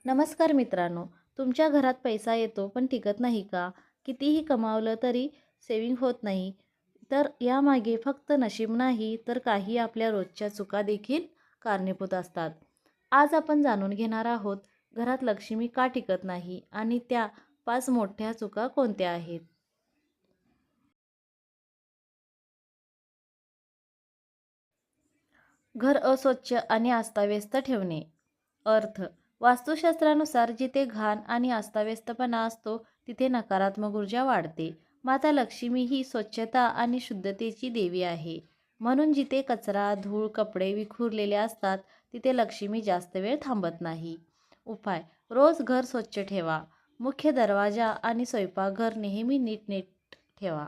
नमस्कार मित्रांनो, तुमच्या घरात पैसा येतो पण टिकत नाही का? कितीही कमावलं तरी सेव्हिंग होत नाही. तर यामागे फक्त नशीब नाही तर काही आपल्या रोजच्या चुका देखील कारणीभूत असतात. आज आपण जाणून घेणार आहोत घरात लक्ष्मी का टिकत नाही आणि त्या 5 मोठ्या चुका कोणत्या आहेत. घर अस्वच्छ आणि अस्ताव्यस्त ठेवणे. अर्थ: वास्तुशास्त्रानुसार जिथे घाण आणि अस्ताव्यस्तपणा असतो तिथे नकारात्मक ऊर्जा वाढते. माता लक्ष्मी ही स्वच्छता आणि शुद्धतेची देवी आहे. म्हणून जिथे कचरा, धूळ, कपडे विखुरलेले असतात तिथे लक्ष्मी जास्त वेळ थांबत नाही. उपाय: रोज घर स्वच्छ ठेवा. मुख्य दरवाजा आणि स्वयंपाकघर नेहमी नीटनेट ठेवा.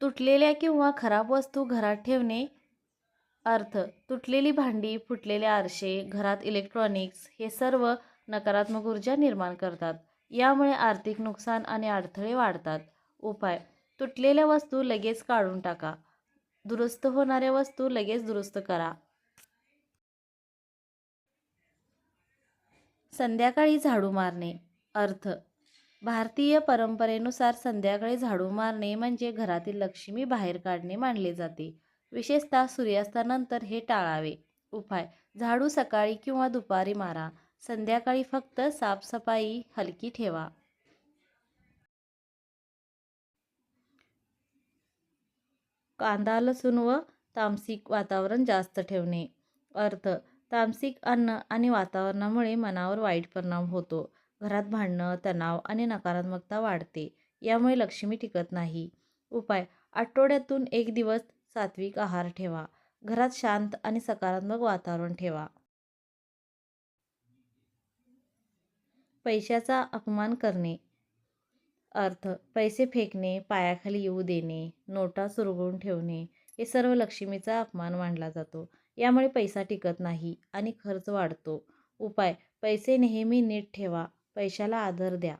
तुटलेल्या किंवा खराब वस्तू घरात ठेवणे. अर्थ: तुटलेली भांडी, फुटलेले आरसे, घरात इलेक्ट्रॉनिक्स हे सर्व नकारात्मक ऊर्जा निर्माण करतात. यामुळे आर्थिक नुकसान आणि अडथळे वाढतात. उपाय: तुटलेल्या वस्तू लगेच काढून टाका. दुरुस्त होणाऱ्या वस्तू लगेच दुरुस्त करा. संध्याकाळी झाडू मारणे. अर्थ: भारतीय परंपरेनुसार संध्याकाळी झाडू मारणे म्हणजे घरातील लक्ष्मी बाहेर काढणे मानले जाते. विशेषतः सूर्यास्तानंतर हे टाळावे. उपाय: झाडू सकाळी किंवा दुपारी मारा. संध्याकाळी फक्त साफसफाई हलकी ठेवा. कांदा, लसूण व तामसिक वातावरण जास्त ठेवणे. अर्थ: तामसिक अन्न आणि वातावरणामुळे मनावर वाईट परिणाम होतो. घरात भांडणं, तणाव आणि नकारात्मकता वाढते. यामुळे लक्ष्मी टिकत नाही. उपाय: आठवड्यातून 1 दिवस सात्विक आहार ठेवा. घरात शांत आणि सकारात्मक वातावरण ठेवा. पैशाचा अपमान करणे. अर्थ: पैसे फेकणे, पायाखाली येऊ देणे, नोटा चुरगळून ठेवणे हे सर्व लक्ष्मीचा अपमान मानला जातो. यामुळे पैसा टिकत नाही आणि खर्च वाढतो. उपाय: पैसे नेहमी नीट ठेवा. पैशाला आदर द्या.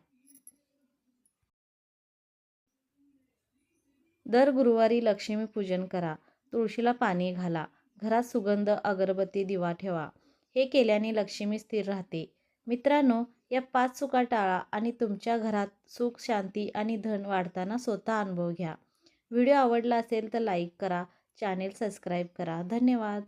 दर गुरुवारी लक्ष्मीपूजन करा. तुळशीला पाणी घाला. घरात सुगंध अगरबत्ती दिवा ठेवा. हे केल्याने लक्ष्मी स्थिर राहते. मित्रांनो, या 5 चुका टाळा आणि तुमच्या घरात सुख, शांती आणि धन वाढताना स्वतः अनुभव घ्या. व्हिडिओ आवडला असेल तर लाईक करा. चॅनेल सबस्क्राईब करा. धन्यवाद.